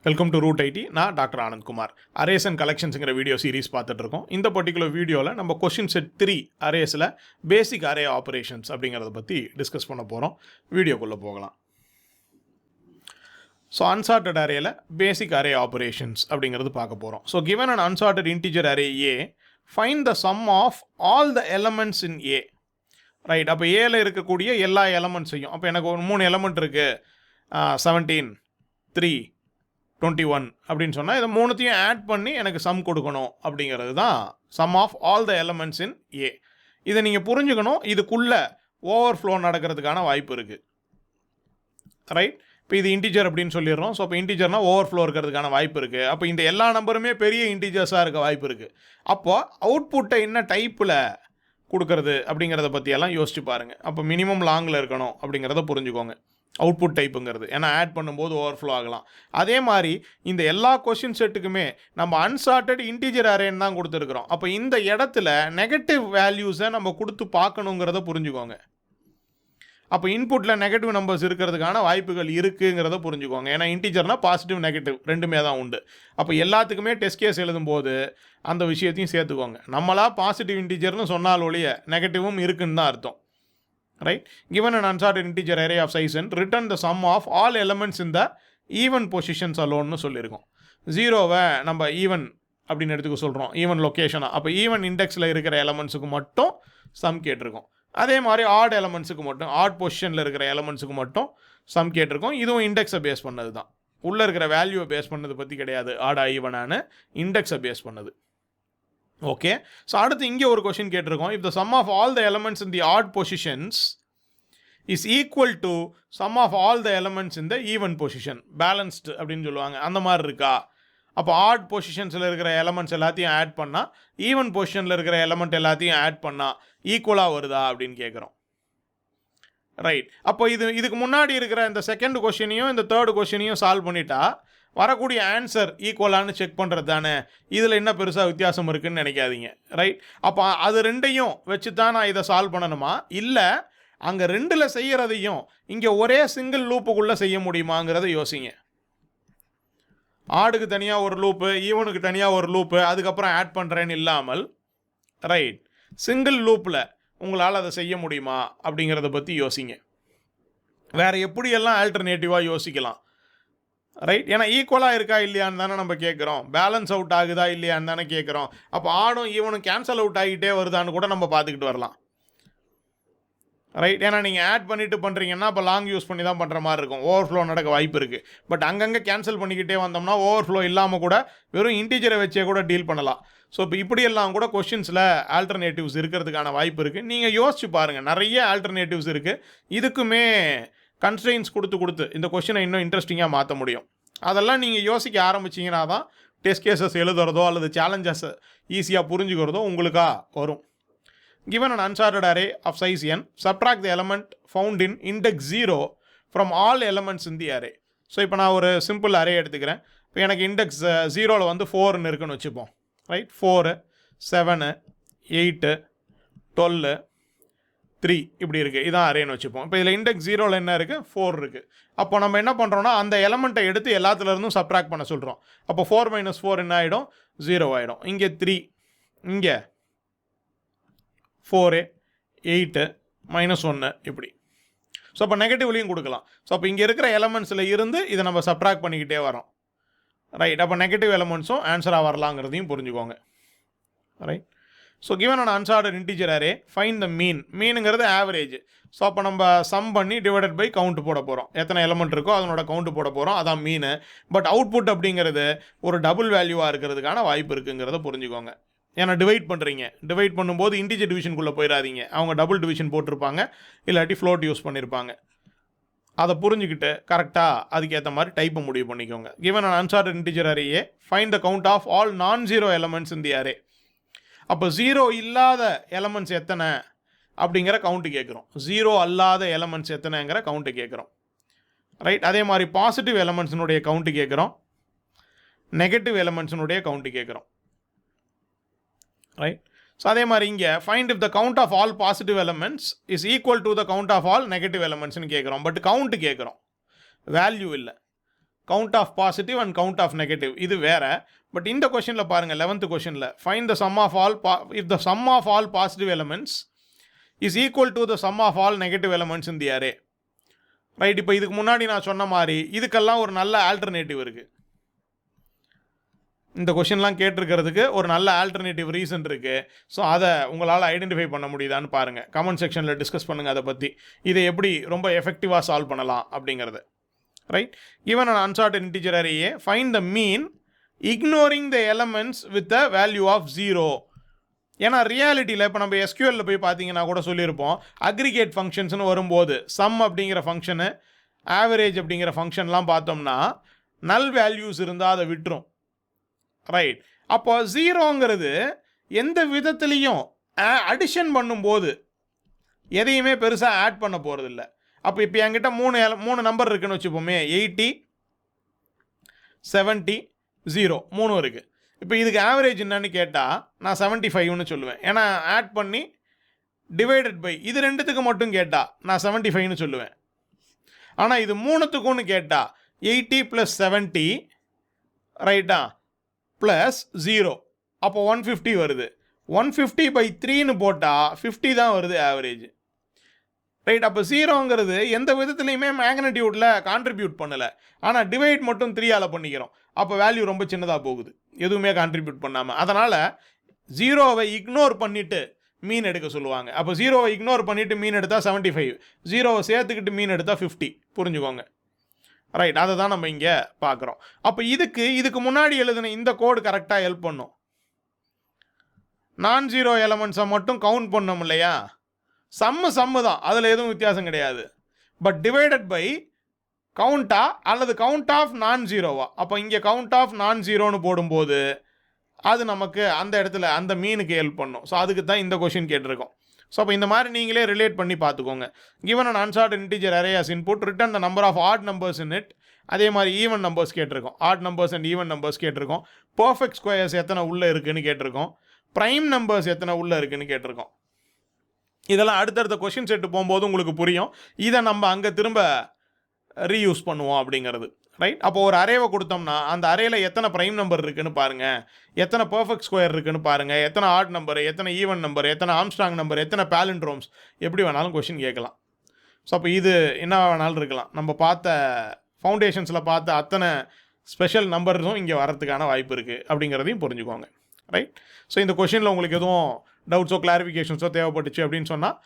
Welcome to Root ID. நான் doctor Anandkumar. Arrays and கலெக்ஷன்ஸுங்கிற video series பார்த்துட்டு இருக்கோம். இந்த பர்டிகுலர் வீடியோவில் நம்ம கொஷின் செட் 3 அரேஸில் பேசிக் அரே ஆப்ரேஷன்ஸ் அப்படிங்கிறத பற்றி டிஸ்கஸ் பண்ண போகிறோம். வீடியோக்குள்ளே போகலாம். ஸோ அன்சார்ட்டட் அரேயில் பேசிக் அரே ஆப்ரேஷன்ஸ் அப்படிங்கிறது பார்க்க போகிறோம். So given an unsorted integer array A, find the sum of all the elements in A. Right, அப்போ ஏல இருக்கக்கூடிய எல்லா எலமெண்ட்ஸையும், அப்போ எனக்கு ஒரு 3 எலமெண்ட் இருக்குது, 17, 3, 21 அப்படின்னு சொன்னால் இதை மூணுத்தையும் ஆட் பண்ணி எனக்கு சம் கொடுக்கணும் அப்படிங்கிறது தான் sum of all the elements in A. இதை நீங்கள் புரிஞ்சுக்கணும். இதுக்குள்ளே ஓவர்ஃப்ளோ நடக்கிறதுக்கான வாய்ப்பு இருக்குது. ரைட், இப்போ இது இன்டிஜர் அப்படின்னு சொல்லிடுறோம். ஸோ இப்போ இன்டிஜர்னால் ஓவர்ஃப்ளோ இருக்கிறதுக்கான வாய்ப்பு இருக்குது. அப்போ இந்த எல்லா நம்பருமே பெரிய இன்டிஜர்ஸாக இருக்க வாய்ப்பு இருக்குது. அப்போ அவுட்புட்டை என்ன டைப்பில் கொடுக்கறது அப்படிங்கிறத பற்றியெல்லாம் யோசிச்சு பாருங்கள். அப்போ மினிமம் லாங்கில் இருக்கணும் அப்படிங்கிறத புரிஞ்சுக்கோங்க. அவுட்புட் டைப்புங்கிறது ஏன்னா ஆட் பண்ணும்போது ஓவர்ஃப்ளோ ஆகலாம். அதே மாதிரி இந்த எல்லா கொஷின் செட்டுக்குமே நம்ம அன்சார்ட்டட் இன்டிஜர் அரேன்னு தான் கொடுத்துருக்குறோம். அப்போ இந்த இடத்துல நெகட்டிவ் வேல்யூஸை நம்ம கொடுத்து பார்க்கணுங்கிறத புரிஞ்சுக்கோங்க. அப்போ இன்புட்டில் நெகட்டிவ் நம்பர்ஸ் இருக்கிறதுக்கான வாய்ப்புகள் இருக்குங்கிறத புரிஞ்சுக்கோங்க. ஏன்னா இன்டிஜர்னால் பாசிட்டிவ் நெகட்டிவ் ரெண்டுமே தான் உண்டு. அப்போ எல்லாத்துக்குமே டெஸ்ட் கேஸ் எழுதும்போது அந்த விஷயத்தையும் சேர்த்துக்கோங்க. நம்மளா பாசிட்டிவ் இன்டிஜர்னு சொன்னால் ஒழிய நெகட்டிவும் இருக்குன்னு தான் அர்த்தம். Right, given an unsorted integer array of size n, return the sum of all elements in the even positions alone னு சொல்லியிருக்கோம். 0வை நம்ம ஈவன் அப்படின்னு எடுத்துக்க சொல்கிறோம், ஈவன் லொக்கேஷனாக. அப்போ ஈவன் இண்டெக்ஸில் இருக்கிற எலமெண்ட்ஸுக்கு மட்டும் சம் கேட்டிருக்கோம். அதே மாதிரி ஆட் எலமெண்ட்ஸுக்கு மட்டும், ஆட் பொசிஷனில் இருக்கிற எலமெண்ட்ஸுக்கு மட்டும் சம் கேட்டிருக்கோம். இதுவும் இண்டெக்ஸை பேஸ் பண்ணது தான். உள்ளே இருக்கிற வேல்யூவை பேஸ் பண்ணது பற்றி கிடையாது. ஆடா ஈவனானு இண்டெக்ஸை பேஸ் பண்ணது. ஓகே, ஸோ அடுத்து இங்கே ஒரு கொஷின் கேட்டிருக்கோம். If the sum of all the elements in the odd positions is equal to sum of all the elements in the even position, balanced அப்படின்னு சொல்லுவாங்க, அந்த மாதிரி இருக்கா? அப்போ ஆட் பொசிஷன்ஸில் இருக்கிற எலமெண்ட்ஸ் எல்லாத்தையும் ஆட் பண்ணால், ஈவன் பொசிஷனில் இருக்கிற எலமெண்ட் எல்லாத்தையும் ஆட் பண்ணால் ஈக்குவலாக வருதா அப்படின்னு கேட்குறோம். ரைட், அப்போ இதுக்கு முன்னாடி இருக்கிற இந்த செகண்ட் கொஷினையும் இந்த தேர்ட் கொஷினையும் சால்வ் பண்ணிட்டா வரக்கூடிய ஆன்சர் ஈக்குவலானு செக் பண்ணுறது தானே. இதில் என்ன பெருசாக வித்தியாசம் இருக்குதுன்னு நினைக்காதீங்க. ரைட், அப்போ அது ரெண்டையும் வச்சு தான் நான் இதை சால்வ் பண்ணணுமா, இல்லை அங்கே ரெண்டில் செய்கிறதையும் இங்கே ஒரே சிங்கிள் லூப்புக்குள்ளே செய்ய முடியுமாங்கிறத யோசிங்க. ஆடுக்கு தனியாக ஒரு லூப்பு, ஈவனுக்கு தனியாக ஒரு லூப்பு, அதுக்கப்புறம் ஆட் பண்ணுறேன்னு இல்லாமல், ரைட், சிங்கிள் லூப்பில் உங்களால் அதை செய்ய முடியுமா அப்படிங்கிறத பற்றி யோசிங்க. வேறு எப்படியெல்லாம் ஆல்டர்னேட்டிவாக யோசிக்கலாம். ரைட், ஏன்னா ஈக்குவலாக இருக்கா இல்லையான்னு தானே நம்ம கேட்குறோம். பேலன்ஸ் அவுட் ஆகுதா இல்லையான்னு தானே கேட்குறோம். அப்போ ஆடும் ஈவனும் கேன்சல் அவுட் ஆகிட்டே வருதான்னு கூட நம்ம பார்த்துக்கிட்டு வரலாம். ரைட், ஏன்னா நீங்கள் ஆட் பண்ணிவிட்டு பண்ணுறீங்கன்னா அப்போ லாங் யூஸ் பண்ணி தான் பண்ணுற மாதிரி இருக்கும், ஓவர்ஃப்ளோ நடக்க வாய்ப்பு இருக்குது. பட் அங்கங்கே கேன்சல் பண்ணிக்கிட்டே வந்தோம்னா ஓவர்ஃப்ளோ இல்லாமல் கூட வெறும் இன்டிஜரை வச்சே கூட டீல் பண்ணலாம். ஸோ இப்போ இப்படியெல்லாம் கூட கொஷின்ஸில் ஆல்டர்னேட்டிவ்ஸ் இருக்கிறதுக்கான வாய்ப்பு இருக்குது. நீங்கள் யோசிச்சு பாருங்கள், நிறைய ஆல்டர்னேட்டிவ்ஸ் இருக்குது. இதுக்குமே கன்ஸ்ட்ரெயின்ஸ் கொடுத்து இந்த கொஷினை இன்னும் இன்ட்ரெஸ்டிங்காக மாற்ற முடியும். அதெல்லாம் நீங்கள் யோசிக்க ஆரம்பிச்சிங்கன்னா தான் டெஸ்ட் கேசஸ் எழுதுறதோ அல்லது சேலஞ்சஸ் ஈஸியாக புரிஞ்சுக்கிறதோ உங்களுக்கா வரும். Given an unsorted array of size n, subtract the element found in index 0 from all elements in the array. So இப்போ நான் ஒரு சிம்பிள் அரே எடுத்துக்கிறேன். இப்போ எனக்கு இண்டெக்ஸ் 0ல் வந்து 4ன்னு இருக்குன்னு வச்சுப்போம். ரைட், 4, 7, 8, 12, 3 இப்படி இருக்குது. இதான் அரேன்னு வச்சுப்போம். இப்போ இதில் இண்டெக்ஸ் 0ல் என்ன இருக்குது, 4 இருக்குது. அப்போ நம்ம என்ன பண்ணுறோன்னா அந்த எலமெண்ட்டை எடுத்து எல்லாத்துலேருந்தும் சப்ட்ராக்ட் பண்ண சொல்கிறோம். அப்போ 4 - 4 என்ன ஆகிடும், 0 ஆகிடும். இங்கே 3, இங்கே 4, 8, -1 இப்படி. ஸோ அப்போ நெகட்டிவ்லையும் கொடுக்கலாம். ஸோ அப்போ இங்கே இருக்கிற எலமெண்ட்ஸில் இருந்து இதை நம்ம சப்ட்ராக்ட் பண்ணிக்கிட்டே வரோம். ரைட், அப்போ நெகட்டிவ் எலமெண்ட்ஸும் ஆன்சராக வரலாங்கிறதையும் புரிஞ்சுக்கோங்க. Right, so given an unsorted integer array, find the mean. மீனுங்கிறது ஆவரேஜ். ஸோ அப்போ நம்ம சம் பண்ணி டிவைடட் பை கவுண்ட் போட போகிறோம். எத்தனை எலமெண்ட் இருக்கோ அதனோட கவுண்ட் போட போகிறோம், அதான் மீன். பட் அவுட்புட் அப்படிங்கிறது ஒரு டபுள் வேல்யூவாக இருக்கிறதுக்கான வாய்ப்பு இருக்குங்கிறத புரிஞ்சுக்கோங்க. ஏன்னா டிவைட் பண்ணுறீங்க, டிவைட் பண்ணும்போது இன்டிஜர் டிவிஷனுக்குள்ளே போயிடாதீங்க. அவங்க டபுள் டிவிஷன் போட்டிருப்பாங்க, இல்லாட்டி ஃப்ளோட் யூஸ் பண்ணியிருப்பாங்க. அதை புரிஞ்சுக்கிட்டு கரெக்டாக அதுக்கேற்ற மாதிரி டைப்பை முடிவு பண்ணிக்கோங்க. கிவன் அன் அன்சார்ட்டட் இன்டிஜர் அரேயே, find the count of all nonzero elements in the array. அப்போ 0 இல்லாத எலமெண்ட்ஸ் எத்தனை அப்படிங்கிற கவுண்ட்டு கேட்குறோம். 0 அல்லாத எலமெண்ட்ஸ் எத்தனைங்கிற கவுண்ட்டு கேட்குறோம். ரைட், அதே மாதிரி பாசிட்டிவ் எலமெண்ட்ஸினுடைய கவுண்ட்டு கேட்குறோம், நெகட்டிவ் எலமெண்ட்ஸினுடைய கவுண்ட்டு கேட்குறோம். ரைட், ஸோ அதே மாதிரி இங்கே find if the count of all positive elements is equal to the count of all negative எலமெண்ட்ஸ்னு கேட்குறோம். பட் கவுண்ட் கேட்குறோம், வேல்யூ இல்லை. Count of positive and count of negative இது வேற. பட் இந்த கொஷனில் பாருங்கள் 11th கொஷனில் find the sum of all if the sum of all positive elements is equal to the sum of all negative elements in the array. Right, இப்போ இதுக்கு முன்னாடி நான் சொன்ன மாதிரி இதுக்கெல்லாம் ஒரு நல்ல ஆல்டர்னேட்டிவ் இருக்குது. இந்த கொஷின்லாம் கேட்டிருக்கிறதுக்கு ஒரு நல்ல ஆல்டர்னேட்டிவ் ரீசன் இருக்குது. ஸோ அதை உங்களால் ஐடென்டிஃபை பண்ண முடியுதான்னு பாருங்கள். கமெண்ட் செக்ஷனில் டிஸ்கஸ் பண்ணுங்கள் அதை பற்றி. இதை எப்படி ரொம்ப எஃபெக்டிவாக சால்வ் பண்ணலாம் அப்படிங்கிறது. Right, given an unsorted integer array A, find the mean ignoring the elements with the value of 0. ஏன்னா ரியாலிட்டியில் இப்போ நம்ம எஸ்கியூஎல்ல போய் பார்த்தீங்கன்னா கூட சொல்லியிருப்போம், அக்ரிகேட் ஃபங்க்ஷன்ஸ்னு வரும்போது சம் அப்படிங்கிற ஃபங்க்ஷனு ஆவரேஜ் அப்படிங்கிற ஃபங்க்ஷன்லாம் பார்த்தோம்னா நல் வேல்யூஸ் இருந்தால் அதை விட்டுரும். ரைட், அப்போ 0ங்கிறது எந்த விதத்துலேயும் அடிஷன் பண்ணும்போது எதையுமே பெருசாக ஆட் பண்ண போகிறதில்ல. அப்போ இப்போ என்கிட்ட மூணு நம்பர் இருக்குன்னு வச்சுப்போமே, 80, 70, 0 3 இருக்குது. இப்போ இதுக்கு ஆவரேஜ் என்னன்னு கேட்டால் நான் 75ன்னு சொல்லுவேன். ஏன்னா ஆட் பண்ணி டிவைடட் பை இது ரெண்டுத்துக்கு மட்டும் கேட்டால் நான் 75ன்னு சொல்லுவேன். ஆனால் இது மூணுத்துக்கும்னு கேட்டால் 80 + 70 ரைட்டா ப்ளஸ் 0 அப்போ 150 வருது. 150/3ன்னு போட்டால் 50 தான் வருது ஆவரேஜ். ரைட், அப்போ 0ங்கிறது எந்த விதத்துலையுமே மேக்னட்யூடில் கான்ட்ரிபியூட் பண்ணலை. ஆனால் டிவைட் மட்டும் 3ஆல் பண்ணிக்கிறோம். அப்போ வேல்யூ ரொம்ப சின்னதாக போகுது, எதுவுமே கான்ட்ரிபியூட் பண்ணாமல். அதனால் 0வை இக்னோர் பண்ணிவிட்டு மீன் எடுக்க சொல்லுவாங்க. அப்போ 0வை இக்னோர் பண்ணிவிட்டு மீன் எடுத்தால் 75, 0வை சேர்த்துக்கிட்டு மீன் எடுத்தால் 50. புரிஞ்சுக்கோங்க. ரைட், அதை தான் நம்ம இங்கே பார்க்குறோம். அப்போ இதுக்கு முன்னாடி எழுதின இந்த கோடு கரெக்டாக ஹெல்ப் பண்ணும். நான் ஜீரோ எலமெண்ட்ஸை மட்டும் கவுண்ட் பண்ணோம் இல்லையா, சம்மு தான், அதில் எதுவும் வித்தியாசம் கிடையாது. பட் டிவைடட் பை கவுண்டா அல்லது கவுண்ட் ஆஃப் நான் ஜீரோவா. அப்போ இங்கே கவுண்ட் ஆஃப் நான் ஜீரோன்னு போடும்போது அது நமக்கு அந்த இடத்துல அந்த மீனுக்கு ஹெல்ப் பண்ணும். ஸோ அதுக்கு தான் இந்த கொஷின் கேட்டிருக்கோம். ஸோ அப்போ இந்த மாதிரி நீங்களே ரிலேட் பண்ணி பார்த்துக்கோங்க. given an unsorted integer array as input, return the number of odd numbers in it. அதே மாதிரி ஈவன் நம்பர்ஸ் கேட்டிருக்கோம், odd numbers and even numbers கேட்டிருக்கோம், பர்ஃபெக்ட் ஸ்கொயர்ஸ் எத்தனை உள்ளே இருக்குதுன்னு கேட்டிருக்கோம், ப்ரைம் நம்பர்ஸ் எத்தனை உள்ளே இருக்குதுன்னு கேட்டிருக்கோம். இதெல்லாம் அடுத்தடுத்த கொஷின் செட்டு போகும்போது உங்களுக்கு புரியும். இதை நம்ம அங்கே திரும்ப ரீயூஸ் பண்ணுவோம் அப்படிங்கிறது. ரைட், அப்போ ஒரு அரேவை கொடுத்தோம்னா அந்த அரேயில் எத்தனை ப்ரைம் நம்பர் இருக்குதுன்னு பாருங்கள், எத்தனை பர்ஃபெக்ட் ஸ்கொயர் இருக்குதுன்னு பாருங்கள், எத்தனை ஆட் நம்பர், எத்தனை ஈவன் நம்பர், எத்தனை ஆம்ஸ்ட்ராங் நம்பர், எத்தனை பாலிண்ட்ரோம்ஸ், எப்படி வேணாலும் கொஷின் கேட்கலாம். ஸோ அப்போ இது என்ன வேணாலும் இருக்கலாம். நம்ம பார்த்த ஃபவுண்டேஷன்ஸில் பார்த்த அத்தனை ஸ்பெஷல் நம்பர்ஸும் இங்கே வரதுக்கான வாய்ப்பு இருக்குது அப்படிங்கிறதையும் புரிஞ்சுக்கோங்க. ரைட், ஸோ இந்த கொஷினில் உங்களுக்கு எதுவும் டவுட்ஸோ கிளாரிஃபிகேஷன்ஸோ தேவைப்பட்டுச்சு அப்படின்னு சொன்னால்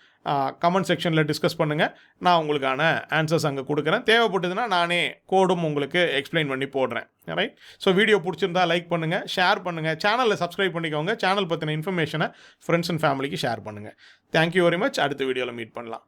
கமெண்ட் செக்ஷனில் டிஸ்கஸ் பண்ணுங்கள். நான் உங்களுக்கான ஆன்சர்ஸ் அங்கே கொடுக்குறேன். தேவைப்பட்டதுன்னா நானே கோடும் உங்களுக்கு எக்ஸ்பிளைன் பண்ணி போடுறேன். ரைட், ஸோ வீடியோ பிடிச்சிருந்தா லைக் பண்ணுங்கள், ஷேர் பண்ணுங்கள், சேனலில் சப்ஸ்கிரைப் பண்ணிக்கோங்க. சேனல் பற்றின இன்ஃபர்மேஷனை ஃப்ரெண்ட்ஸ் அண்ட் ஃபேமிலிக்கு ஷேர் பண்ணுங்கள். Thank you very much. அடுத்த வீடியோவில் மீட் பண்ணலாம்.